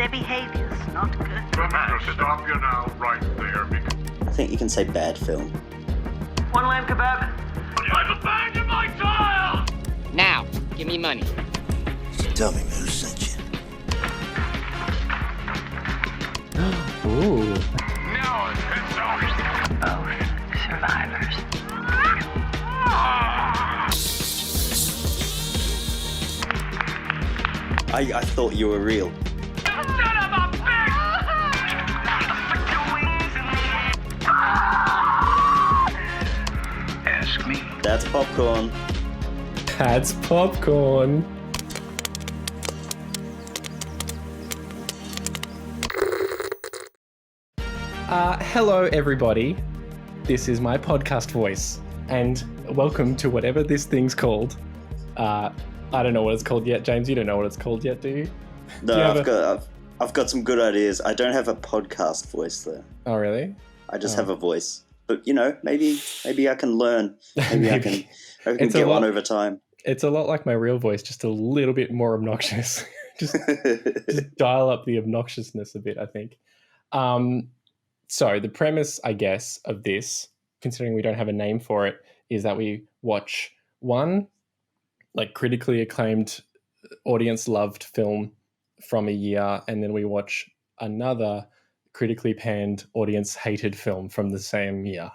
Their behavior's not good. I'm to stop you now, right there, because I think you can say bad film. One lamb kebab. I've abandoned my child! Now, give me money. Tell me who sent you. Ooh. Now it's over. Both survivors. I thought you were real. Son of a bitch! Ask me. That's popcorn. That's popcorn. Hello, everybody. This is my podcast voice, and welcome to whatever this thing's called. I don't know what it's called yet, James. You don't know what it's called yet, do you? No, Do you I've got some good ideas. I don't have a podcast voice though. Oh, really? I just have a voice. But you know, maybe I can learn. Maybe I can It's a get one lot- over time. It's a lot like my real voice, just a little bit more obnoxious. just dial up the obnoxiousness a bit, I think. So the premise, I guess, of this, considering we don't have a name for it, is that we watch one like critically acclaimed, audience-loved film from a year, and then we watch another critically panned, audience-hated film from the same year.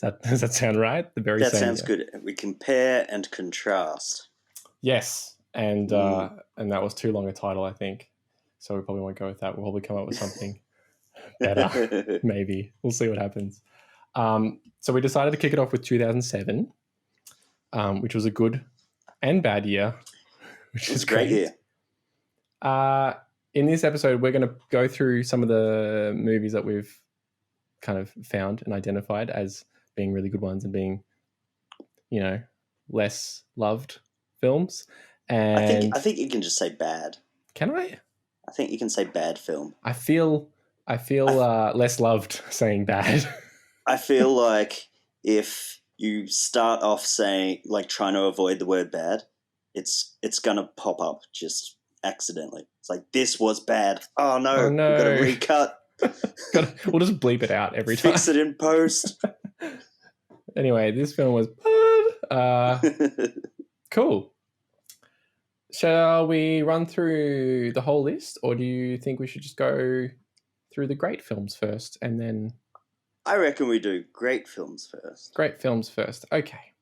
Does that sound right? The very That same sounds year. good. We compare and contrast. Yes, and that was too long a title, I think. So we probably won't go with that. We'll probably come up with something better. Maybe we'll see what happens. So we decided to kick it off with 2007, which was a good and bad year, which is It's a great year. In this episode, we're going to go through some of the movies that we've kind of found and identified as being really good ones and being, you know, less loved films. And I think you can just say bad. Can I? I think you can say bad film. I feel less loved saying bad. I feel like if you start off saying, like, trying to avoid the word bad, it's gonna pop up just accidentally. It's like, this was bad. Oh no, Oh, no. we've got to recut. We'll just bleep it out every time. Fix it in post. Anyway, this film was bad. Cool. Shall we run through the whole list, or do you think we should just go through the great films first and then... I reckon we do great films first. Great films first. Okay.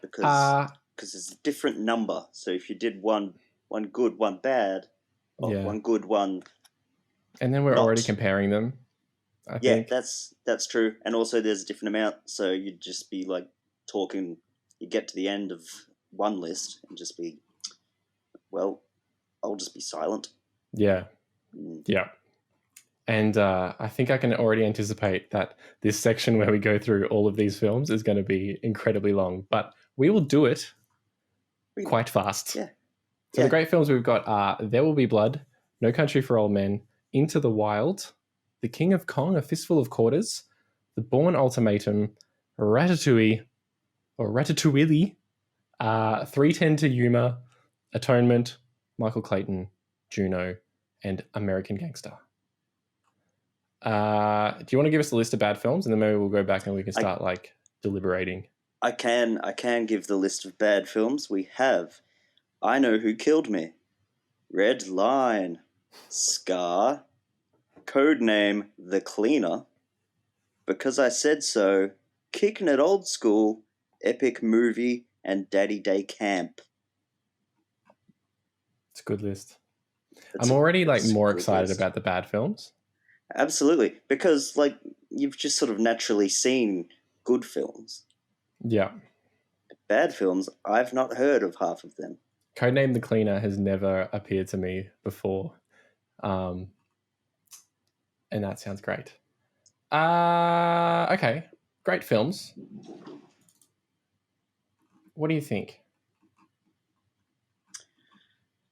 Because it's a different number. So if you did one good, one bad, or Yeah. one good, one... And then we're Not. already comparing them, I Yeah, think. that's true. And also there's a different amount, so you'd just be like talking, you get to the end of one list and just be, well, I'll just be silent. Yeah. Mm. Yeah. And I think I can already anticipate that this section where we go through all of these films is going to be incredibly long, but we will do it quite fast. Yeah. So Yeah. the great films we've got are There Will Be Blood, No Country for Old Men, Into the Wild, The King of Kong, A Fistful of Quarters, The Bourne Ultimatum, Ratatouille, 3:10 to Yuma, Atonement, Michael Clayton, Juno, and American Gangster. Do you want to give us a list of bad films, and then maybe we'll go back and we can start deliberating? I can give the list of bad films. We have I Know Who Killed Me, Red Line, Scar, Codename The Cleaner, Because I Said So, Kicking It Old School, Epic Movie, and Daddy Day Camp. It's a good list. It's I'm already it's a more good excited list. about the bad films. Absolutely, because you've just sort of naturally seen good films. Yeah. Bad films, I've not heard of half of them. Codename The Cleaner has never appeared to me before. And that sounds great. Okay. Great films. What do you think?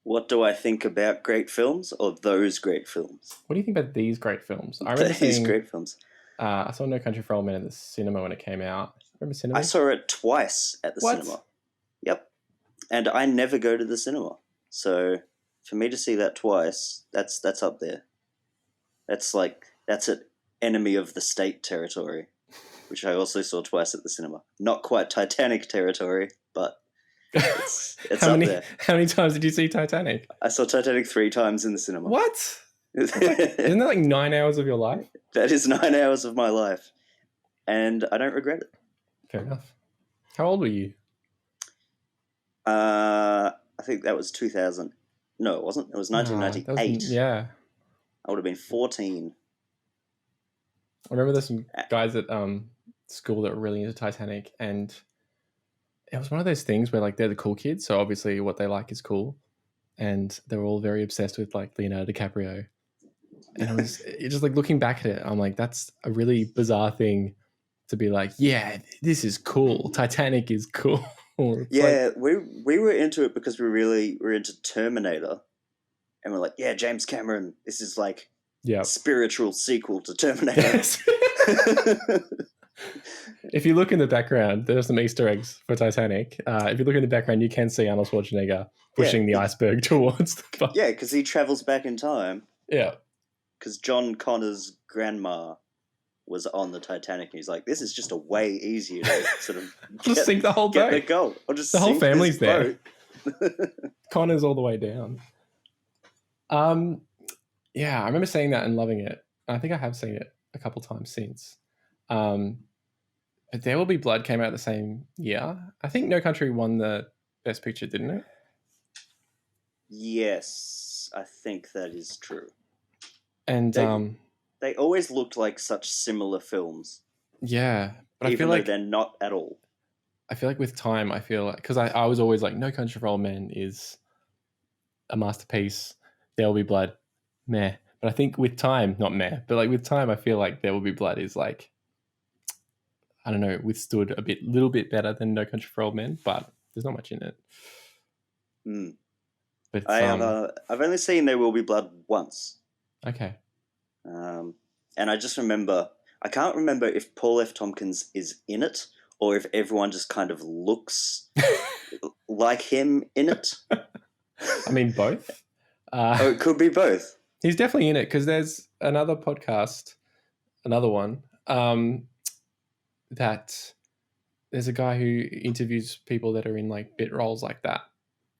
What do I think about great films or those great films? What do you think about these great films? I remember These seeing, great films. I saw No Country for Old Men at the cinema when it came out. Remember cinema? I saw it twice at the What? cinema. Yep. And I never go to the cinema. So for me to see that twice, that's up there. That's an enemy of the state territory, which I also saw twice at the cinema. Not quite Titanic territory, but it's how up many there. how many times did you see Titanic? I saw Titanic 3 times in the cinema. What? Isn't that like 9 hours of your life? That is 9 hours of my life, and I don't regret it. Fair enough. How old were you? I think that was 2000. No, it wasn't. It was 1998. Yeah. I would have been 14. I remember there's some guys at school that were really into Titanic, and it was one of those things where like they're the cool kids, so obviously what they like is cool, and they were all very obsessed with like Leonardo DiCaprio. And it just like looking back at it, I'm like, that's a really bizarre thing to be like, yeah, this is cool. Titanic is cool. Yeah, we were into it because we really were into Terminator, and we're like, yeah, James Cameron, this is like a spiritual sequel to Terminator. Yes. If you look in the background, there's some Easter eggs for Titanic. If you look in the background, you can see Arnold Schwarzenegger pushing the iceberg towards the boat. Yeah, because he travels back in time. Yeah. Because John Connor's grandma was on the Titanic, and he's like, this is just a way easier to sort of just sink the whole boat. Get the goal. Or just the whole sink family's there. Boat. Connor's all the way down. Yeah, I remember seeing that and loving it. I think I have seen it a couple times since. But There Will Be Blood came out the same year. I think No Country won the Best Picture, didn't it? Yes, I think that is true. And they always looked like such similar films. Yeah, but even I feel though like they're not at all. I feel like with time, I feel like because I was always like, No Country for Old Men is a masterpiece. There Will Be Blood, meh. But I think with time, not meh, but like with time, I feel like There Will Be Blood is like, I don't know, withstood a little bit better than No Country for Old Men, but there's not much in it. Mm. But I've only seen There Will Be Blood once. Okay. And I just remember, I can't remember if Paul F. Tompkins is in it or if everyone just kind of looks like him in it. I mean, both. It could be both. He's definitely in it because there's another podcast, another one, that there's a guy who interviews people that are in like bit roles like that.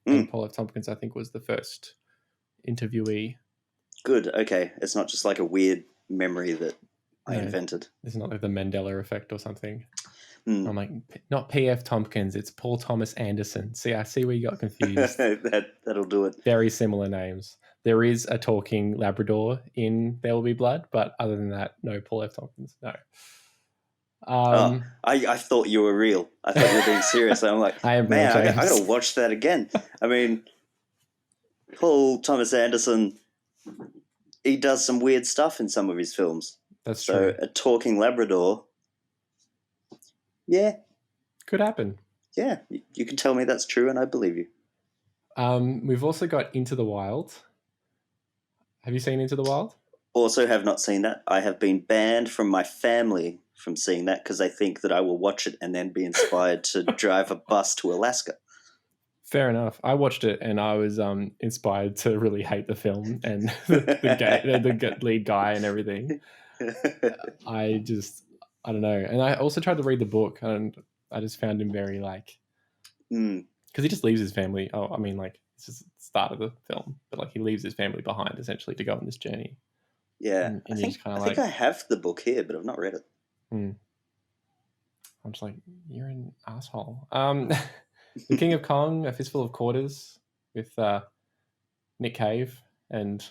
And Paul F. Tompkins, I think, was the first interviewee. Good. Okay. It's not just like a weird memory that I invented. It's not like the Mandela effect or something. I'm like, not P.F. Tompkins, it's Paul Thomas Anderson. See, I see where you got confused. That'll do it. Very similar names. There is a talking Labrador in There Will Be Blood, but other than that, no Paul F. Tompkins. No. I thought you were real. I thought you were being serious. I'm like, I got to watch that again. I mean, Paul Thomas Anderson, he does some weird stuff in some of his films. That's true. So a talking Labrador, yeah. Could happen. Yeah, you can tell me that's true and I believe you. We've also got Into the Wild. Have you seen Into the Wild? Also have not seen that. I have been banned from my family from seeing that because they think that I will watch it and then be inspired to drive a bus to Alaska. Fair enough. I watched it and I was inspired to really hate the film and the lead guy and everything. I don't know. And I also tried to read the book and I just found him very like, because he just leaves his family. Oh, I mean, like, it's just the start of the film, but like he leaves his family behind essentially to go on this journey. Yeah. And I think I have the book here, but I've not read it. I'm just like, you're an asshole. The King of Kong, A Fistful of Quarters with Nick Cave and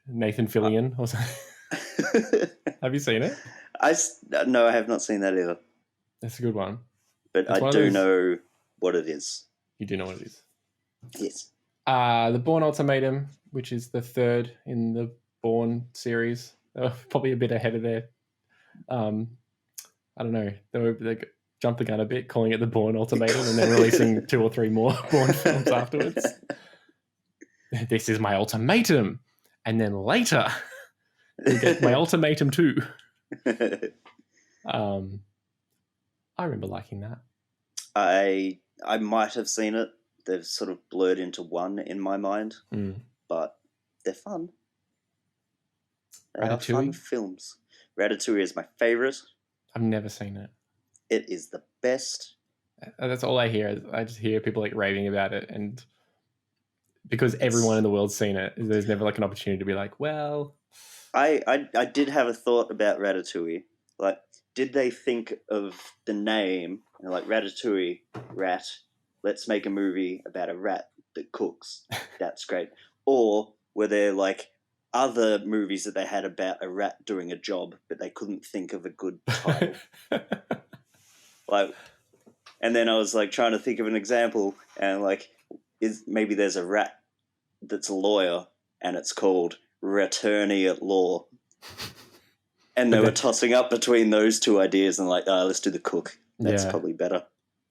Nathan Fillion or something. Have you seen it? No, I have not seen that either. That's a good one. But I do know what it is. You do know what it is? Yes. The Bourne Ultimatum, which is the third in the Bourne series. They were probably a bit ahead of their... I don't know. They jumped the gun a bit, calling it the Bourne Ultimatum and then releasing 2 or 3 more Bourne films afterwards. This is my ultimatum. And then later, you get my ultimatum too. I remember liking that. I might have seen it. They've sort of blurred into one in my mind, but they're fun. They are fun Ratatouille? films. Ratatouille is my favorite. I've never seen it. It is the best. That's all I hear. I just hear people like raving about it, and because everyone in the world's seen it, there's never like an opportunity to be like, well, I did have a thought about Ratatouille. Like, did they think of the name, like Ratatouille, rat, let's make a movie about a rat that cooks. That's great. Or were there like other movies that they had about a rat doing a job, but they couldn't think of a good title? Like, and then I was like trying to think of an example, and like, maybe there's a rat that's a lawyer, and it's called Rattorney at Law. And they were tossing up between those two ideas, and like, let's do the cook. That's probably better.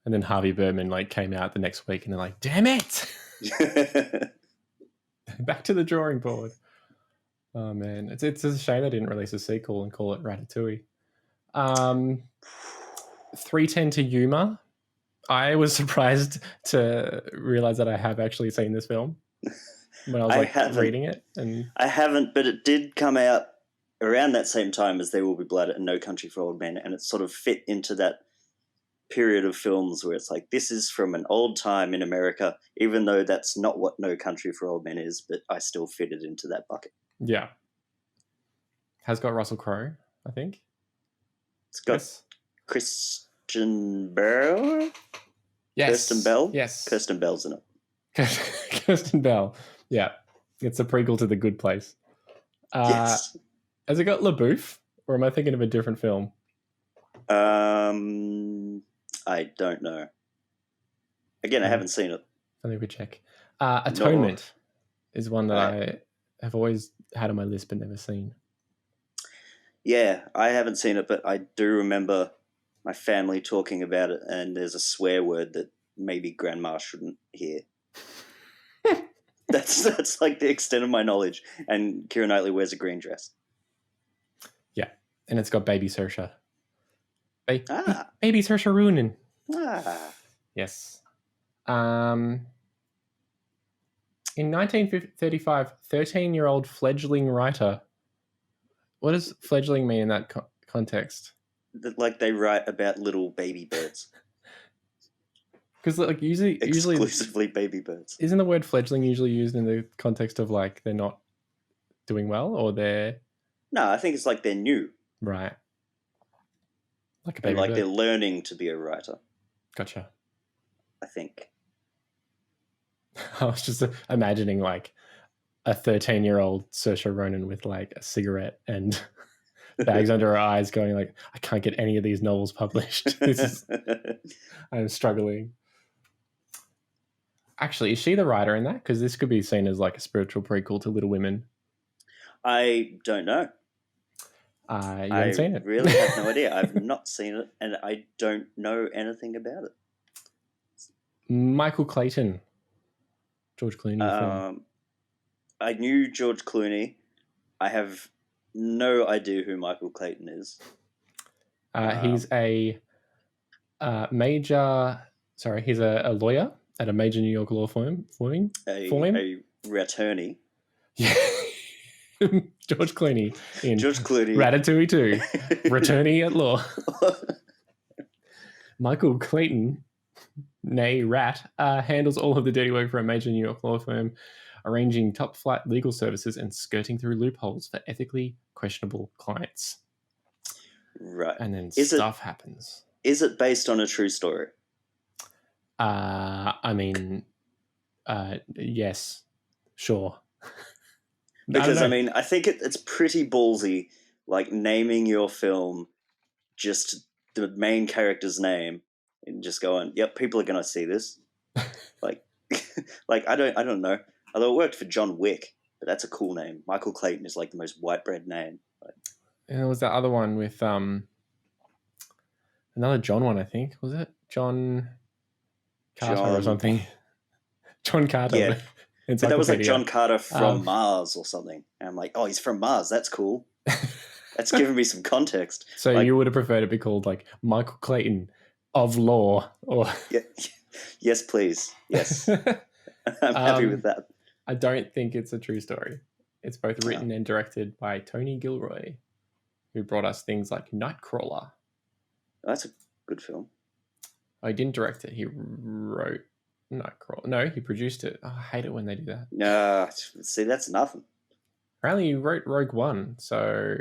And then Harvey Birdman like came out the next week, and they're like, damn it. Back to the drawing board. Oh man, it's a shame they didn't release a sequel and call it Ratatouille. 310 to Yuma. I was surprised to realize that I have actually seen this film when I was reading it. And I haven't, but it did come out around that same time as There Will Be Blood and No Country for Old Men, and it sort of fit into that period of films where it's like, this is from an old time in America, even though that's not what No Country for Old Men is, but I still fit it into that bucket. Yeah. Has got Russell Crowe, I think. It's got Christian Bale? Yes. Kirsten Bell? Yes. Kirsten Bell's in it. Kirsten Bell. Yeah. It's a prequel to The Good Place. Yes. Has it got LaBouffe, or am I thinking of a different film? I don't know. Again, I haven't seen it. I think we check. Atonement is one that I have always had on my list but never seen. Yeah, I haven't seen it, but I do remember my family talking about it, and there's a swear word that maybe grandma shouldn't hear. That's like the extent of my knowledge. And Keira Knightley wears a green dress. Yeah, and it's got Baby Saoirse. Baby Saoirse Ronan. Yes. In 1935, 13-year-old fledgling writer. What does fledgling mean in that context? Like they write about little baby birds. Because like usually exclusively baby birds. Isn't the word fledgling usually used in the context of like they're not doing well, or they're... No, I think it's like they're new. Right. Like a baby like bird. They're learning to be a writer. Gotcha. I think. I was just imagining like a 13-year-old Saoirse Ronan with like a cigarette and bags under her eyes going like, I can't get any of these novels published. I'm struggling. Actually, is she the writer in that? Because this could be seen as like a spiritual prequel to Little Women. I don't know. You haven't seen it? I really have no idea. I've not seen it, and I don't know anything about it. Michael Clayton. George Clooney film. I knew George Clooney. I have no idea who Michael Clayton is. He's a major... Sorry, he's a lawyer at a major New York law firm. A attorney. Yeah. George Clooney in Ratatouille 2, Returnee at Law. Michael Clayton, nay Rat, handles all of the dirty work for a major New York law firm, arranging top-flight legal services and skirting through loopholes for ethically questionable clients. Right. And then happens. Is it based on a true story? Yes, sure. Because, I think it's pretty ballsy, like, naming your film just the main character's name and just going, yep, people are going to see this. like, I don't know. Although it worked for John Wick, but that's a cool name. Michael Clayton is, like, the most white bread name. And there was that other one with another John one, I think. Was it? John Carter or something? John Carter. Yeah. But that was like John Carter from Mars or something. And I'm like, oh, he's from Mars. That's cool. That's giving me some context. So you would have preferred it be called like Michael Clayton of Law, or yes, please. Yes, I'm happy with that. I don't think it's a true story. It's both written and directed by Tony Gilroy, who brought us things like Nightcrawler. That's a good film. Oh, he didn't direct it. He wrote Nightcrawler. No, he produced it. Oh, I hate it when they do that. No, see, that's nothing. Apparently, he wrote Rogue One, so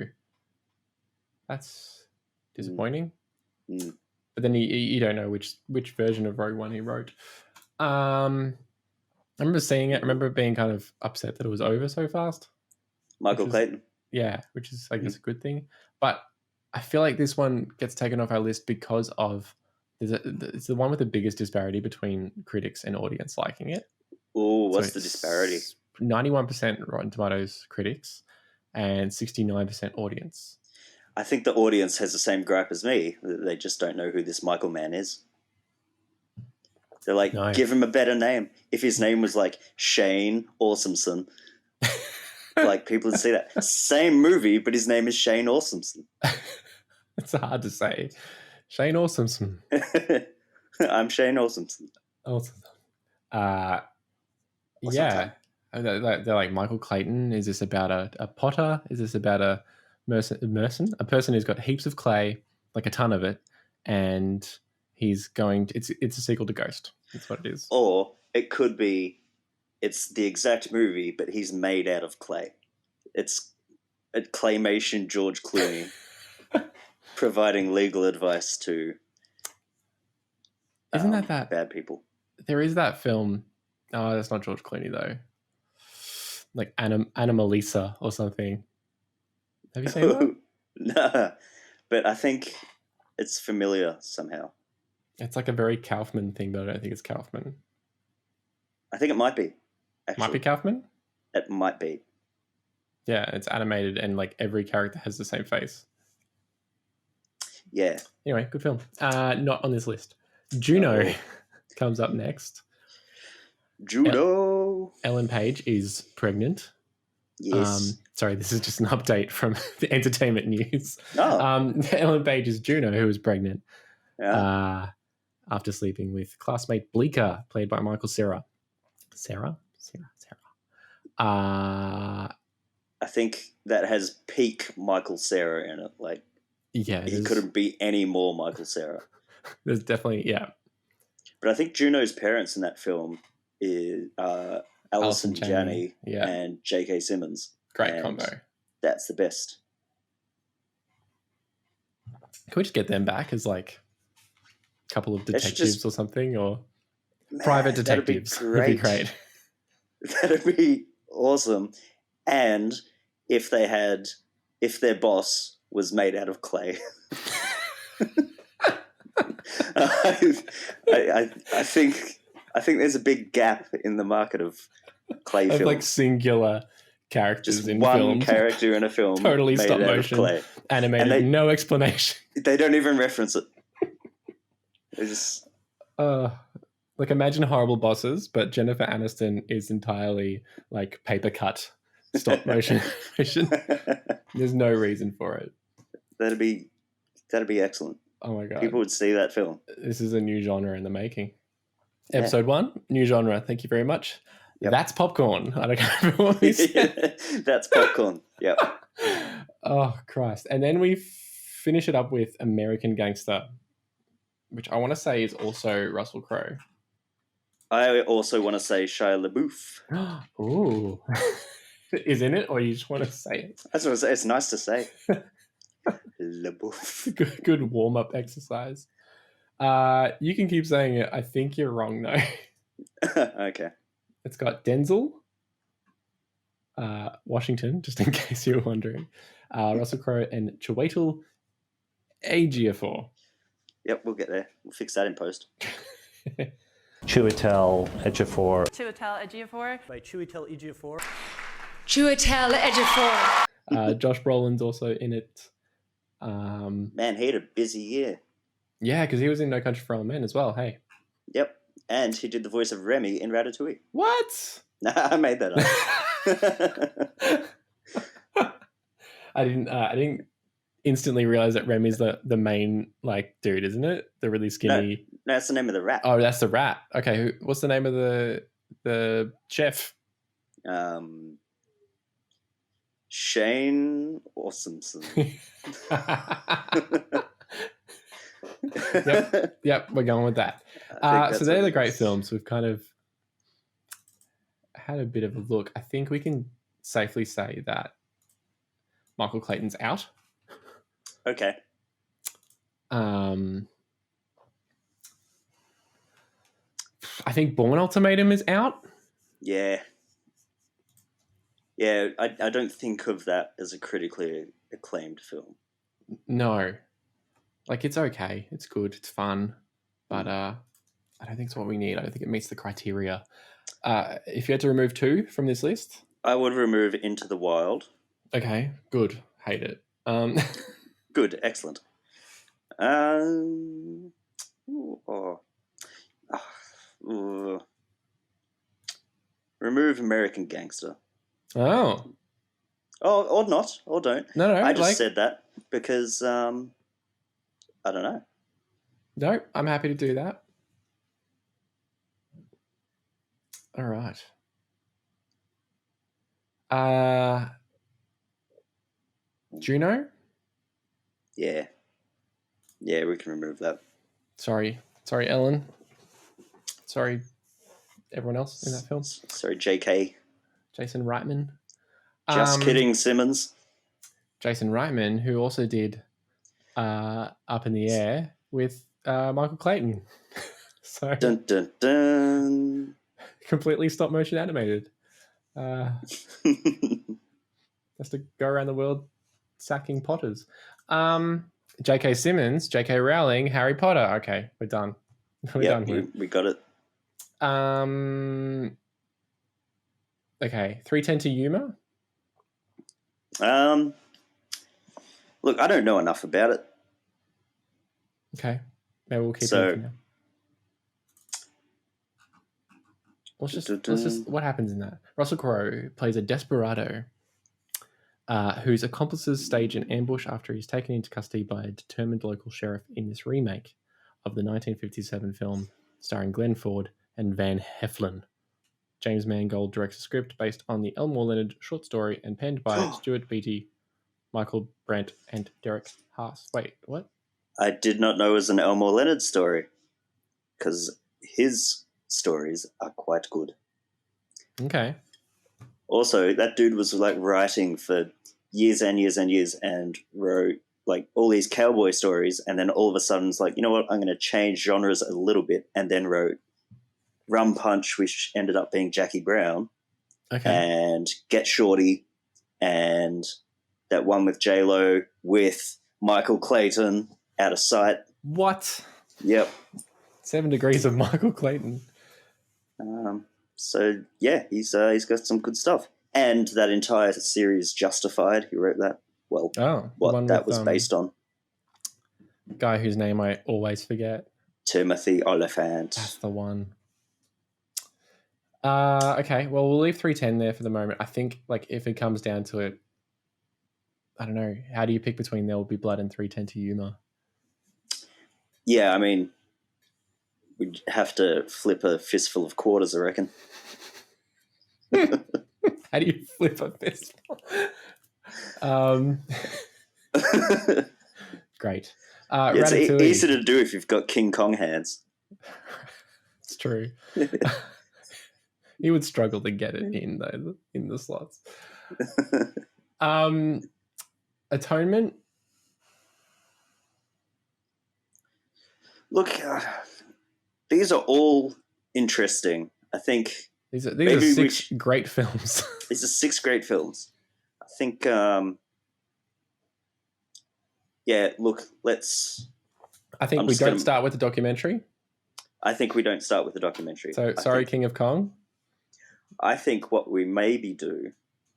that's disappointing. Mm. But then you don't know which version of Rogue One he wrote. I remember seeing it. I remember being kind of upset that it was over so fast. Michael Clayton. Yeah, which is, I guess, a good thing. But I feel like this one gets taken off our list because of it's the one with the biggest disparity between critics and audience liking it. Oh, what's the disparity? 91% Rotten Tomatoes critics and 69% audience. I think the audience has the same gripe as me. They just don't know who this Michael man is. They're like, give him a better name. If his name was like Shane Awesomson, like people would see that. Same movie, but his name is Shane Awesomson. It's hard to say. Shane Awesomson. I'm Shane Awesomson. Awesome. Yeah. They're like, Michael Clayton. Is this about a potter? Is this about a person? A person who's got heaps of clay, like a ton of it, and he's going to, it's a sequel to Ghost. That's what it is. Or it could be it's the exact movie, but he's made out of clay. It's a claymation George Clooney providing legal advice to Isn't that bad people. There is that film. Oh, that's not George Clooney though. Like Anomalisa or something. Have you seen that? No, but I think it's familiar somehow. It's like a very Kaufman thing, but I don't think it's Kaufman. I think it might be. Actually. Might be Kaufman? It might be. Yeah, it's animated and like every character has the same face. Yeah. Anyway, good film. Not on this list. Juno comes up next. Juno. Ellen Page is pregnant. Yes. Sorry, this is just an update from the entertainment news. Oh. Ellen Page is Juno, who is pregnant. Yeah. After sleeping with classmate Bleeker, played by Michael Cera. Sarah. I think that has peak Michael Cera in it. Like, yeah, he couldn't be any more Michael Cera. There's definitely, yeah. But I think Juno's parents in that film is Alison Janney and J.K. Simmons. Great combo. That's the best. Can we just get them back as like a couple of detectives or something, or private detectives? That'd be great. That'd be awesome. And if their boss was made out of clay. I think there's a big gap in the market of clay films. Like singular characters just in one films. Character in a film totally made stop out motion, of clay. animated, And no explanation. They don't even reference it. They just like imagine Horrible Bosses, but Jennifer Aniston is entirely like paper cut stop motion animation. There's no reason for it. That'd be excellent. Oh my god. People would see that film. This is a new genre in the making. Episode 1, new genre. Thank you very much. Yep. That's popcorn. I don't remember what we said. That's popcorn. Yep. Oh Christ. And then we finish it up with American Gangster, which I want to say is also Russell Crowe. I also want to say Shia LaBeouf. Ooh. Is in it, or you just want to say it? That's what I say. It's nice to say. LaBeouf. Good warm-up exercise. You can keep saying it. I think you're wrong, though. Okay. It's got Denzel Washington, just in case you were wondering. Russell Crowe and Chiwetel Ejiofor. Yep, we'll get there. We'll fix that in post. Chiwetel Ejiofor. Chiwetel Ejiofor. By Chiwetel Ejiofor. Chiwetel Ejiofor. Josh Brolin's also in it. Man, he had a busy year. Yeah, because he was in No Country for Old Men as well. Hey. Yep, and he did the voice of Remy in Ratatouille. What? Nah, I made that up. I didn't instantly realize that Remy's the main like dude, isn't it? The really skinny. No, that's the name of the rat. Oh, that's the rat. Okay, what's the name of the chef? Shane Awesomson. Yep, we're going with that. So they're the great films. We've kind of had a bit of a look. I think we can safely say that Michael Clayton's out. Okay. I think Bourne Ultimatum is out. Yeah. Yeah, I don't think of that as a critically acclaimed film. No. Like, it's okay. It's good. It's fun. But I don't think it's what we need. I don't think it meets the criteria. If you had to remove 2 from this list? I would remove Into the Wild. Okay, good. Hate it. Good, excellent. Remove American Gangster. Oh. Or not, or don't. No, I just said that because, I don't know. No, I'm happy to do that. All right. Juno? Yeah. Yeah, we can remove that. Sorry, Ellen. Sorry, everyone else in that film. Sorry, JK. Jason Reitman. Just kidding, Simmons. Jason Reitman, who also did Up in the Air with Michael Clayton. So dun dun dun. Completely stop motion animated. Has to go around the world sacking Potters. J.K. Simmons, J.K. Rowling, Harry Potter. Okay, we're done. We're done here. We got it. Okay, 3:10 to Yuma. Look, I don't know enough about it. Okay, maybe we'll keep it for now. Let's just. What happens in that? Russell Crowe plays a desperado whose accomplices stage an ambush after he's taken into custody by a determined local sheriff in this remake of the 1957 film starring Glenn Ford and Van Heflin. James Mangold directs a script based on the Elmore Leonard short story and penned by Stuart Beattie, Michael Brandt, and Derek Haas. Wait, what? I did not know it was an Elmore Leonard story because his stories are quite good. Okay. Also, that dude was like writing for years and years and years and wrote like all these cowboy stories, and then all of a sudden it's like, you know what, I'm going to change genres a little bit, and then wrote Rum Punch, which ended up being Jackie Brown, and Get Shorty, and that one with J-Lo with Michael Clayton, Out of Sight. What? Yep. 7 Degrees of Michael Clayton. So yeah, he's got some good stuff, and that entire series, Justified, he wrote that. Well, what that was based on. Guy whose name I always forget. Timothy Oliphant. That's the one. Okay, well, we'll leave 3:10 there for the moment. I think, like, if it comes down to it, I don't know. How do you pick between There Will Be Blood and 3:10 to Yuma? Yeah, I mean, we'd have to flip a fistful of quarters, I reckon. How do you flip a fistful? Great. It's easy to do if you've got King Kong hands. It's true. He would struggle to get it in, though, in the slots. Atonement. Look, these are all interesting. I think these are 6 great films. These are 6 great films. I think, yeah, look, I think we don't start with the documentary. I think we don't start with the documentary. So, sorry, King of Kong. I think what we maybe do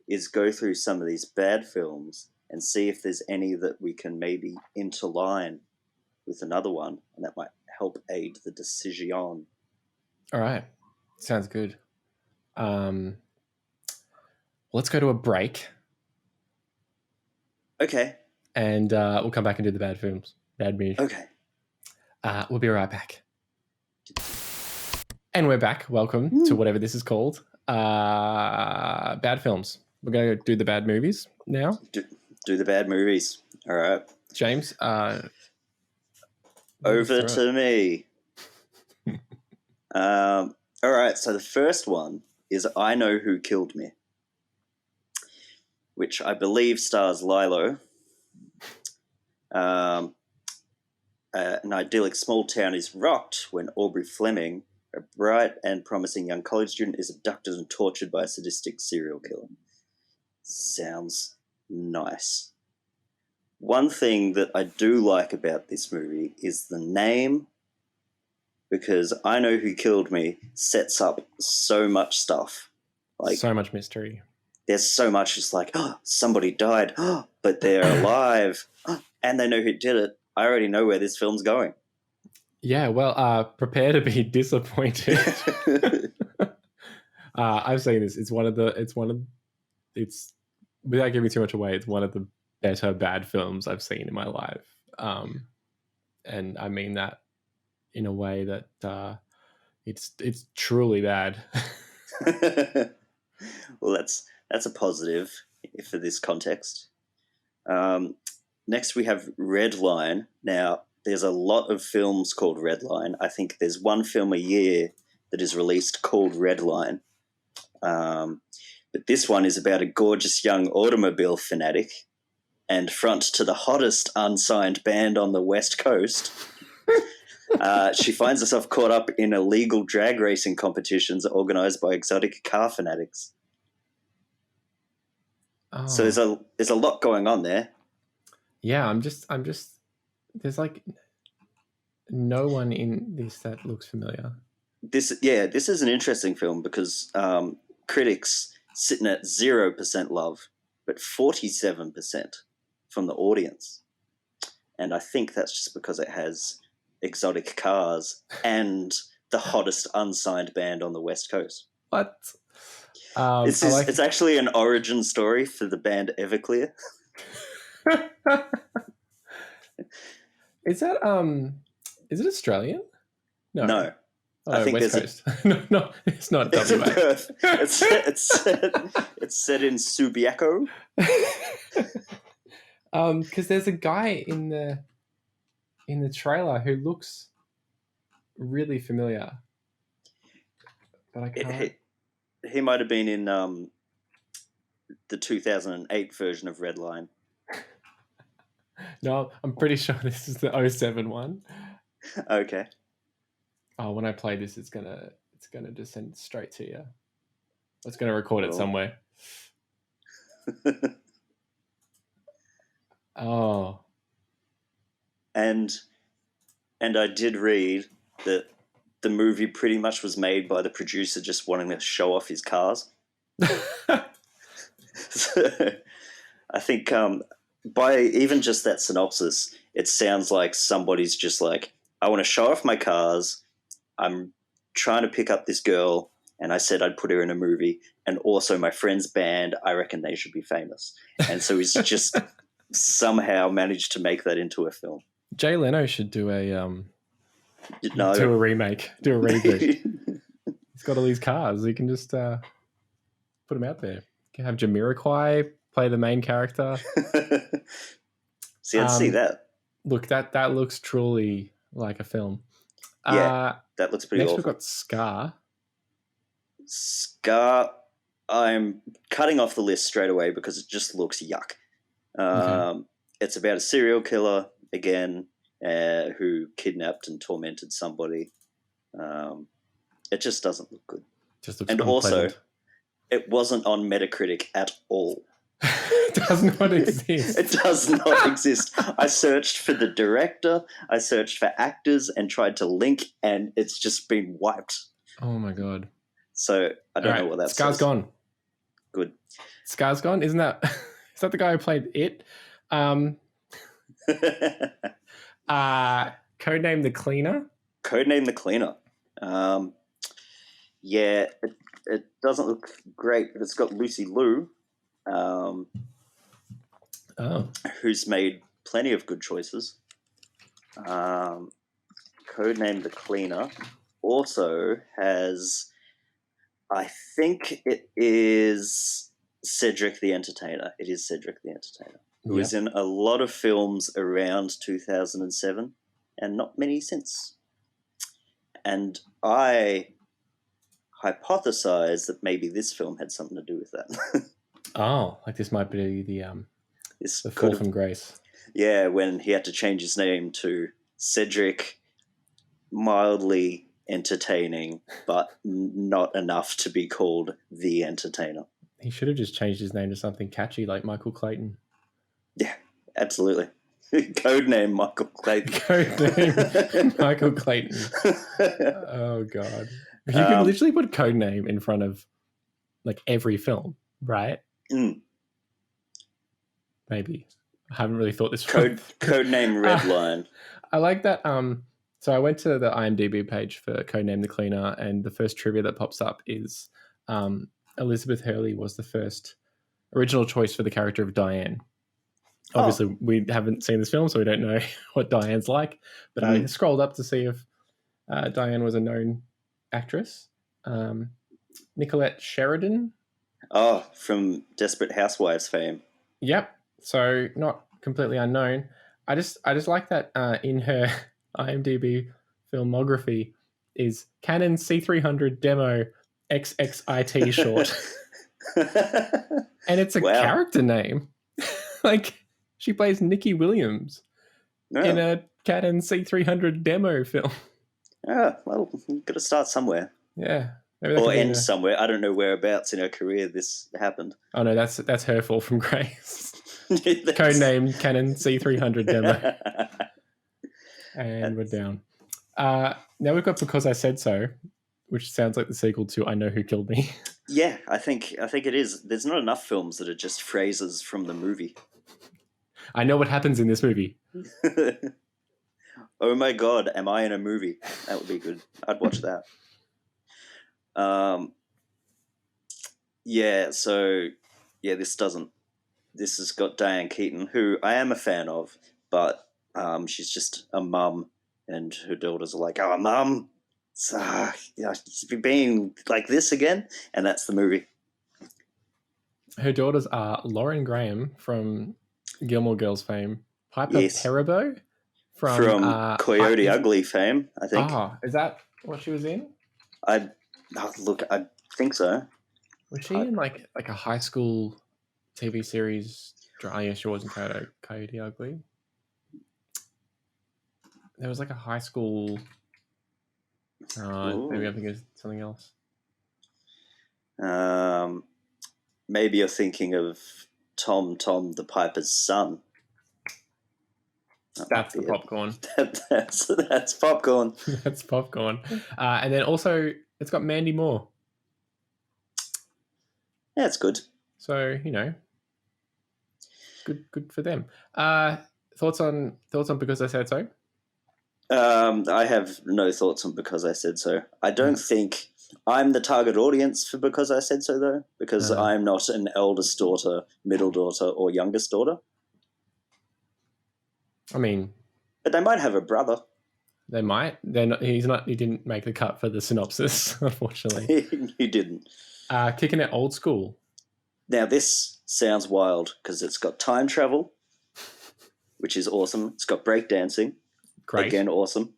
is go through some of these bad films and see if there's any that we can maybe interline with another one, and that might help aid the decision. All right. Sounds good. Let's go to a break. Okay. And we'll come back and do the bad films. Bad music. Okay. We'll be right back. And we're back. Welcome to whatever this is called. Bad films. We're going to do the bad movies now. Do the bad movies. All right. James, over to me. All right. So the first one is I Know Who Killed Me, which I believe stars Lilo. An idyllic small town is rocked when Aubrey Fleming, a bright and promising young college student, is abducted and tortured by a sadistic serial killer. Sounds nice. One thing that I do like about this movie is the name, because I Know Who Killed Me sets up so much stuff. Like, so much mystery. There's so much. It's like, oh, somebody died, but they're alive, and they know who did it. I already know where this film's going. Yeah, well, prepare to be disappointed. I've seen this. It's without giving too much away, it's one of the better bad films I've seen in my life. And I mean that in a way that it's truly bad. Well, that's a positive for this context. Next, we have Red Line. Now, there's a lot of films called Red Line. I think there's one film a year that is released called Red Line. But this one is about a gorgeous young automobile fanatic and front to the hottest unsigned band on the West Coast. She finds herself caught up in illegal drag racing competitions organised by exotic car fanatics. Oh. So there's a lot going on there. Yeah, I'm just. There's like no one in this that looks familiar. This is an interesting film because critics sitting at 0% love, but 47% from the audience, and I think that's just because it has exotic cars and the hottest unsigned band on the West Coast. What? It's actually an origin story for the band Everclear. Is that is it Australian? No. Oh, I think West there's Coast. No, it's not. It's in WA. Perth. It's set in Subiaco. Because there's a guy in the trailer who looks really familiar, but I can't. He might have been in the 2008 version of Red Line. No, I'm pretty sure this is the 07 one. Okay. Oh, when I play this, it's gonna just send it straight to you. It's gonna record it somewhere. Oh. And I did read that the movie pretty much was made by the producer just wanting to show off his cars. So, I think by even just that synopsis, it sounds like somebody's just like, I want to show off my cars. I'm trying to pick up this girl, and I said I'd put her in a movie. And also my friend's band, I reckon they should be famous. And so he's just somehow managed to make that into a film. Jay Leno should do a No. remake, do a reboot. He's got all these cars. He can just put them out there. You can have Jamiroquai play the main character. See, I'd see that. Look, that looks truly like a film. Yeah, that looks pretty next awful. We've got Scar. Scar, I'm cutting off the list straight away because it just looks yuck. Okay. It's about a serial killer, again, who kidnapped and tormented somebody. It just doesn't look good. Just looks and unpleasant. Also, it wasn't on Metacritic at all. It does not exist. It does not exist. I searched for the director, I searched for actors and tried to link, and it's just been wiped. Oh my god. So I don't know what that Scar's says. gone. Good. Scar's gone? Isn't that is that the guy who played It? Codename The Cleaner. Codename The Cleaner. Yeah, it doesn't look great, but it's got Lucy Liu, who's made plenty of good choices. Codename The Cleaner also has, I think it is Cedric the Entertainer. It is Cedric the Entertainer. He Yep. was in a lot of films around 2007 and not many since. And I hypothesize that maybe this film had something to do with that. Oh, like this might be the This fall could have, from grace. yeah, when he had to change his name to Cedric, mildly entertaining, but not enough to be called the Entertainer. He should have just changed his name to something catchy like Michael Clayton. Yeah, absolutely. Codename Michael Clayton. Codename Michael Clayton. Oh god. You can literally put codename in front of like every film, right? Mm. Maybe. I haven't really thought this Codename Redline. I like that. So I went to the IMDb page for Codename the Cleaner, and the first trivia that pops up is Elizabeth Hurley was the first original choice for the character of Diane. Obviously, we haven't seen this film, so we don't know what Diane's like. But I scrolled up to see if Diane was a known actress. Nicolette Sheridan. Oh, from Desperate Housewives fame. Yep. So not completely unknown. I just like that in her IMDb filmography is Canon C300 demo XXIT short. And it's a character name. Like, she plays Nikki Williams in a Canon C300 demo film. Yeah, well, you've got to start somewhere. Yeah. Or end somewhere. I don't know whereabouts in her career this happened. Oh, no, that's her fall from grace. Codename Canon C300 demo. And we're down. Now we've got Because I Said So, which sounds like the sequel to I Know Who Killed Me. Yeah, I think it is. There's not enough films that are just phrases from the movie. I know what happens in this movie. Oh my god, am I in a movie? That would be good. I'd watch that. This has got Diane Keaton, who I am a fan of, but she's just a mum, and her daughters are like, "Oh, mum, she's being like this again," and that's the movie. Her daughters are Lauren Graham from Gilmore Girls fame, Piper Perabo from Coyote Ugly fame, I think. Oh, is that what she was in? I think so. Was she in like a high school TV series? Yeah, she was in Coyote Ugly. There was like a high school. Maybe I think it's something else. Maybe you're thinking of Tom the Piper's son. That's the popcorn. That's popcorn. That's popcorn. And then also it's got Mandy Moore. Yeah, it's good. So, good for them. Thoughts on Because I Said So? I have no thoughts on Because I Said So. I don't think I'm the target audience for Because I Said So, though, because I'm not an eldest daughter, middle daughter, or youngest daughter. I mean, but they might have a brother. They might. He didn't make the cut for the synopsis, unfortunately. He didn't. Kicking it old school. Now this sounds wild because it's got time travel, which is awesome. It's got breakdancing. Great. Again, awesome.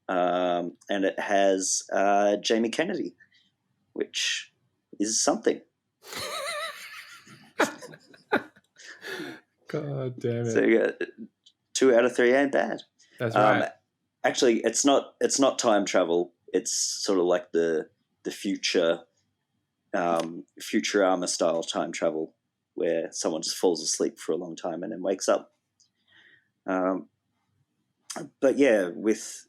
And it has Jamie Kennedy, which is something. God damn it. So 2 out of 3 ain't bad. That's right. Actually, it's not time travel. It's sort of like the future, Futurama style time travel, where someone just falls asleep for a long time and then wakes up. But yeah, with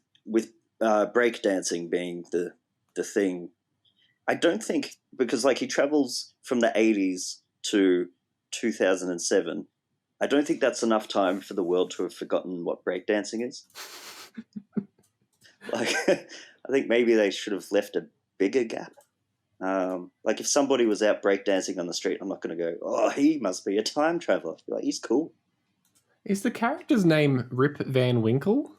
breakdancing being the thing, I don't think, because like he travels from the 80s to 2007. I don't think that's enough time for the world to have forgotten what breakdancing is. Like, I think maybe they should have left a bigger gap. Like if somebody was out breakdancing on the street, I'm not going to go, "Oh, he must be a time traveler." Like, he's cool. Is the character's name Rip Van Winkle?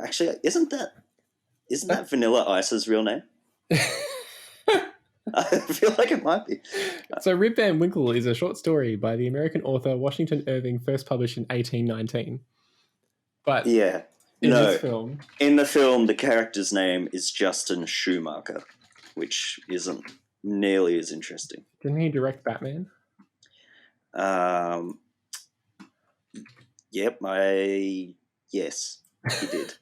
Actually, isn't that Vanilla Ice's real name? I feel like it might be. So Rip Van Winkle is a short story by the American author Washington Irving, first published in 1819. But Yeah. in No. this film, In the film, the character's name is Justin Schumacher, which isn't nearly as interesting. didn't he direct Batman? Yep, yes, he did.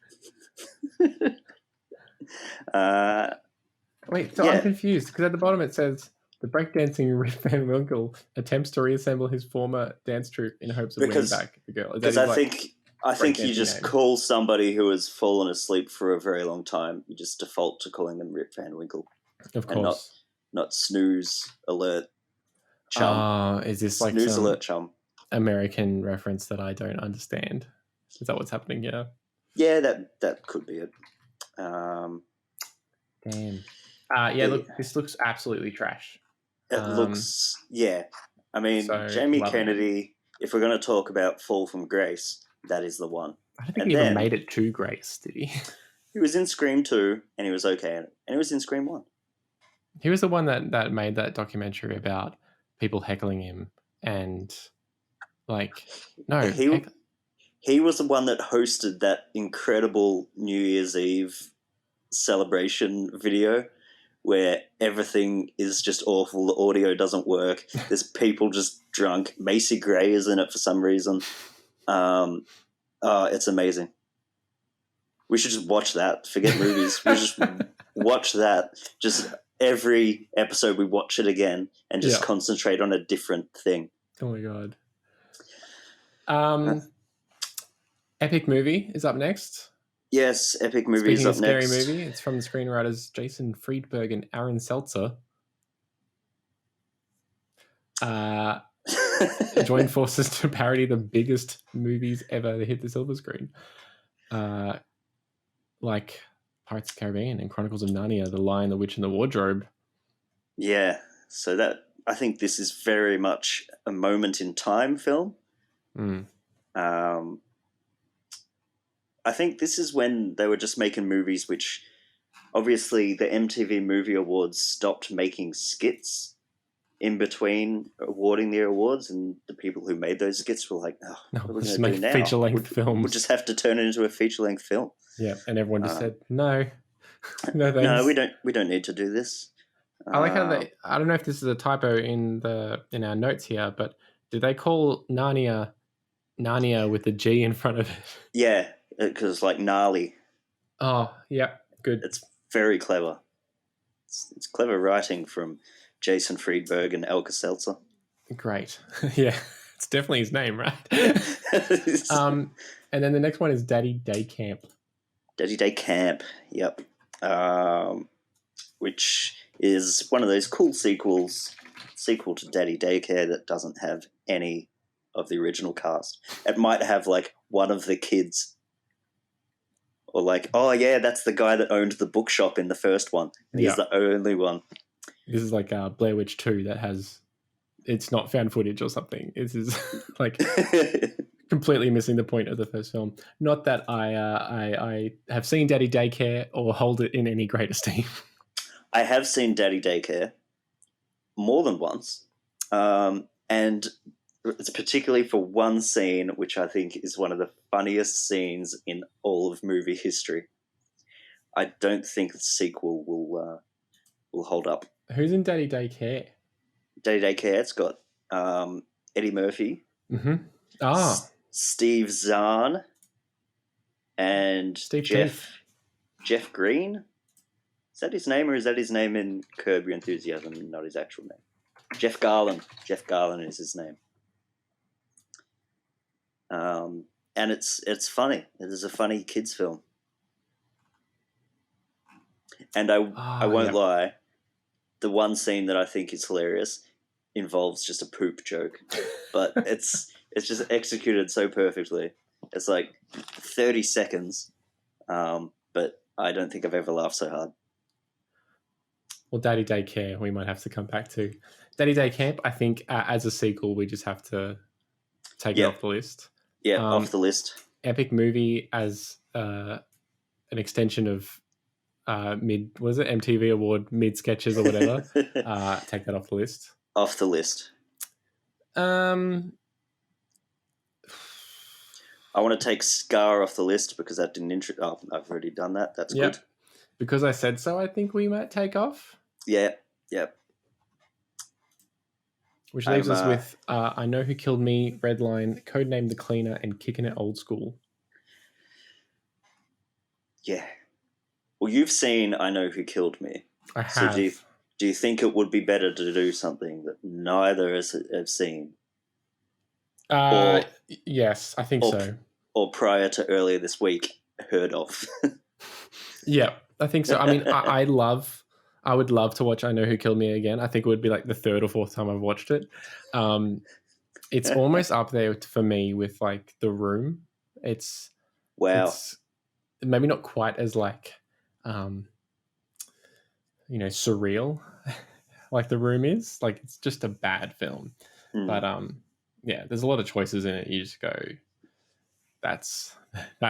Wait, so yeah. I'm confused because at the bottom it says the breakdancing Rip Van Winkle attempts to reassemble his former dance troupe in hopes of winning back the girl. Because I think you just call somebody who has fallen asleep for a very long time, you just default to calling them Rip Van Winkle. Of course. And not snooze alert chum. Is this like snooze some alert chum? American reference that I don't understand? Is that what's happening here? Yeah, that could be it. Damn. Look, this looks absolutely trash. It looks, yeah. I mean, Jamie Kennedy, if we're going to talk about Fall from Grace, that is the one. I don't think he even made it to Grace, did he? He was in Scream 2, and he was okay in it. And he was in Scream 1. He was the one that made that documentary about people heckling him and, like, no. He was the one that hosted that incredible New Year's Eve celebration video where everything is just awful. The audio doesn't work. There's people just drunk. Macy Gray is in it for some reason. It's amazing. We should just watch that. Forget movies. We just watch that. Just every episode we watch it again and just concentrate on a different thing. Oh my God. Epic Movie is up next. Yes, Epic Movie is up next. Scary Movie. It's from the screenwriters Jason Friedberg and Aaron Seltzer. Joined forces to parody the biggest movies ever to hit the silver screen. Like Pirates of the Caribbean and Chronicles of Narnia, The Lion, the Witch, and the Wardrobe. Yeah, so I think this is very much a moment in time film. I think this is when they were just making movies which, obviously, the MTV Movie Awards stopped making skits in between awarding their awards, and the people who made those skits were like, "Oh, what are we going to do now? Feature-length films. We'll just have to turn it into a feature-length film." Yeah, and everyone just said, "No, no, thanks. No, we don't need to do this." I like how I don't know if this is a typo in our notes here, but did they call Narnia with the G in front of it? Yeah, because like gnarly. Oh, yeah, good. It's very clever. It's clever writing from Jason Friedberg and Elka Seltzer. Great. Yeah, it's definitely his name, right? And then the next one is Daddy Day Camp. Daddy Day Camp, yep. Which is one of those cool sequel to Daddy Daycare that doesn't have any of the original cast. It might have like one of the kids. Or like, oh yeah, that's the guy that owned the bookshop in the first one. And he's the only one. This is like Blair Witch 2 that has, it's not found footage or something. This is like completely missing the point of the first film. Not that I have seen Daddy Daycare or hold it in any great esteem. I have seen Daddy Daycare more than once. And it's particularly for one scene, which I think is one of the funniest scenes in all of movie history. I don't think the sequel will hold up. Who's in Daddy Daycare? Daddy Daycare, it's got Eddie Murphy, Steve Zahn, and Jeff Green. Is that his name, or is that his name in Curb Your Enthusiasm, not his actual name? Jeff Garlin. Jeff Garlin is his name. And it's funny. It is a funny kids film. And I won't lie, the one scene that I think is hilarious involves just a poop joke, but it's just executed so perfectly. It's like 30 seconds, but I don't think I've ever laughed so hard. Well, Daddy Daycare, we might have to come back to. Daddy Day Camp, I think as a sequel, we just have to take it off the list. Yeah, off the list. Epic Movie as an extension of MTV Award mid sketches or whatever. Take that off the list. Off the list. I want to take Scar off the list because that didn't I've already done that. That's good. Because I said so, I think we might take off. Yeah. Which leaves us with I Know Who Killed Me, Redline, Codename The Cleaner, and Kicking It Old School. Yeah. Well, you've seen I Know Who Killed Me. I have. So do you think it would be better to do something that neither of us have seen? Yes, I think so. Or prior to earlier this week, heard of. Yeah, I think so. I mean, I would love to watch I Know Who Killed Me again. I think it would be like the third or fourth time I've watched it. It's almost up there for me with like The Room. It's maybe not quite as like, surreal like The Room is. Like it's just a bad film. But yeah, there's a lot of choices in it. You just go, that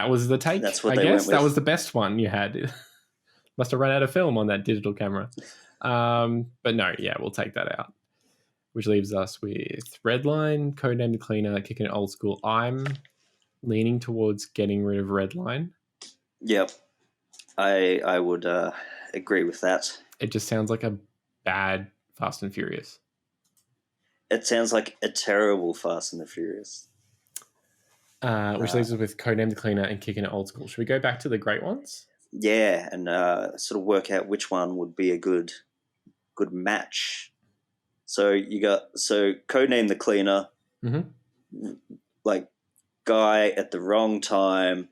was the take. That's what I they guess went with. that was the best one you had. Must have run out of film on that digital camera. But no, yeah, we'll take that out. Which leaves us with Redline, Codename The Cleaner, Kicking It Old School. I'm leaning towards getting rid of Redline. Yep. I would agree with that. It just sounds like a bad Fast and Furious. It sounds like a terrible Fast and the Furious. Which leaves us with Codename The Cleaner and Kicking It Old School. Should we go back to the great ones? Yeah, and sort of work out which one would be a good match. So Codename The Cleaner, like guy at the wrong time,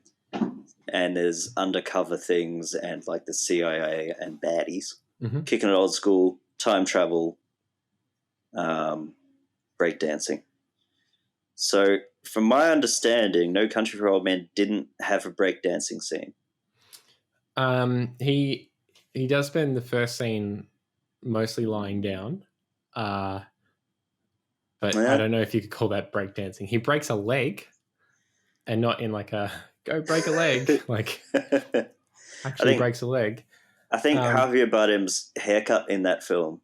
and there's undercover things and like the CIA and baddies. Kicking It Old School, time travel, breakdancing. So, from my understanding, No Country for Old Men didn't have a breakdancing scene. He does spend the first scene mostly lying down, but I don't know if you could call that breakdancing. He breaks a leg, and not in like a go break a leg, like actually breaks a leg. I think Javier Bardem's haircut in that film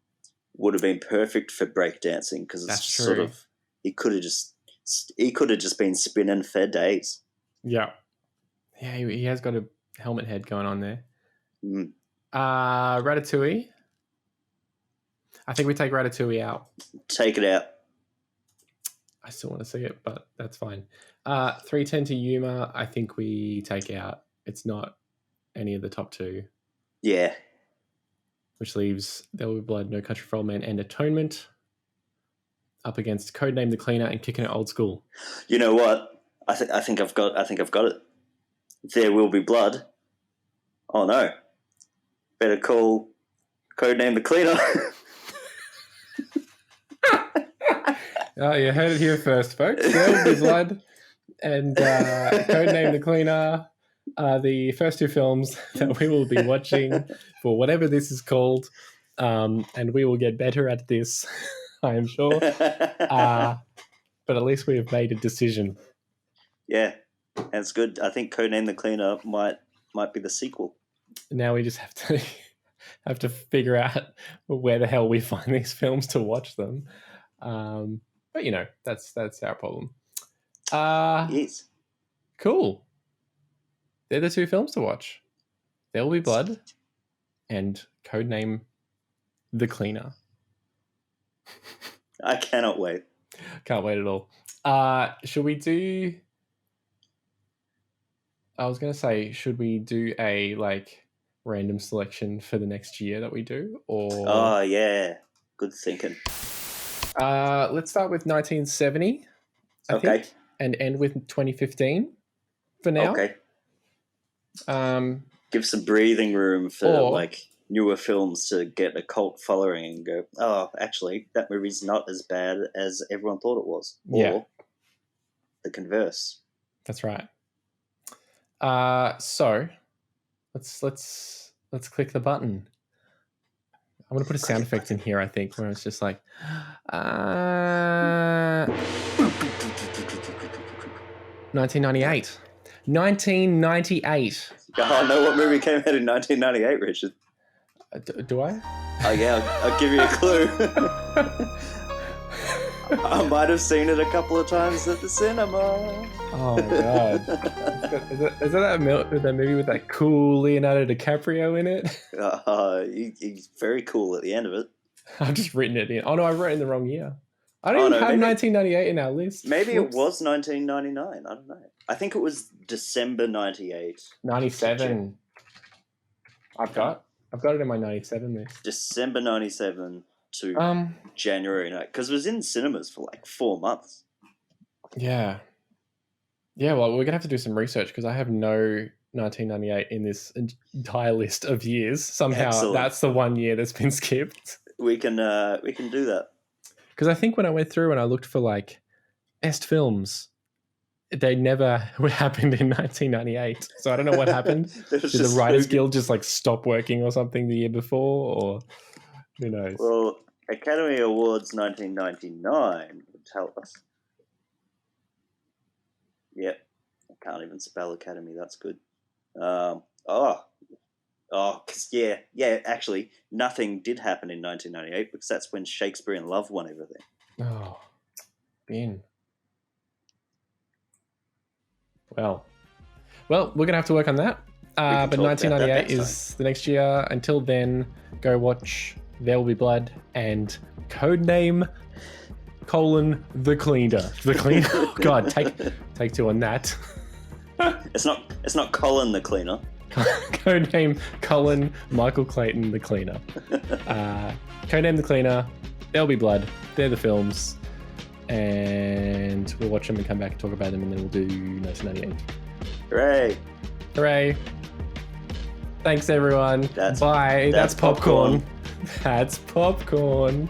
would have been perfect for breakdancing because it's sort of he could have just been spinning for days. Yeah, he has got a helmet head going on there. Ratatouille. I think we take Ratatouille out. Take it out. I still want to see it, but that's fine. 3:10 to Yuma, I think we take out. It's not any of the top two. Yeah. Which leaves There Will Be Blood, No Country for Old Men, and Atonement up against Codename The Cleaner and Kicking It Old School. You know what? I think I've got it. There Will Be Blood. Oh no. Better call Codename The Cleaner. Oh, you heard it here first, folks. There Will Be Blood and Codename The Cleaner are the first two films that we will be watching for whatever this is called, and we will get better at this, I am sure. But at least we have made a decision. Yeah, that's good. I think Codename The Cleaner might be the sequel. Now we just have to figure out where the hell we find these films to watch them. But that's our problem. Yes. Cool. They're the two films to watch. There Will Be Blood and Codename The Cleaner. I cannot wait. Can't wait at all. Should we do... I was going to say, should we do a random selection for the next year that we do? Or Oh, yeah. Good thinking. Let's start with 1970, I think, and end with 2015 for now. Okay. Give some breathing room for newer films to get a cult following and go, oh, actually, that movie's not as bad as everyone thought it was. Or the converse. That's right. So let's click the button. I'm going to put a sound effect in here, I think, where it's just like... 1998. 1998. Oh, know what movie came out in 1998, Richard? Do I? Oh, yeah, I'll give you a clue. I might have seen it a couple of times at the cinema. Oh my god! Is that movie with that cool Leonardo DiCaprio in it? He's very cool at the end of it. I've just written it in. Oh no, I wrote it in the wrong year. I don't even have 1998 in our list. Maybe it was 1999. I don't know. I think it was December 98. 97. I've got it in my 97 list. December 97 to January 9, because it was in cinemas for like 4 months. Yeah. Yeah, well, we're gonna have to do some research because I have no 1998 in this entire list of years. Somehow, Excellent. That's the 1 year that's been skipped. We can do that. Because I think when I went through and I looked for like best films, they never happened in 1998. So I don't know what happened. Did the Writers Guild just like stop working or something the year before, or who knows? Well, Academy Awards 1999 would tell us. Yep, I can't even spell Academy. That's good. Because actually, nothing did happen in 1998 because that's when Shakespeare in Love won everything. Oh, Ben. Well, we're gonna have to work on that. But 1998 is the next year. Until then, go watch There Will Be Blood and Codename: The Cleaner. The Cleaner. God, take two on that. It's not Colin the Cleaner. Codename Michael Clayton the Cleaner. Codename The Cleaner. There'll Be Blood. They're the films. And we'll watch them and come back and talk about them, and then we'll do 1998. Hooray! Hooray! Thanks, everyone. Bye. That's popcorn. That's popcorn.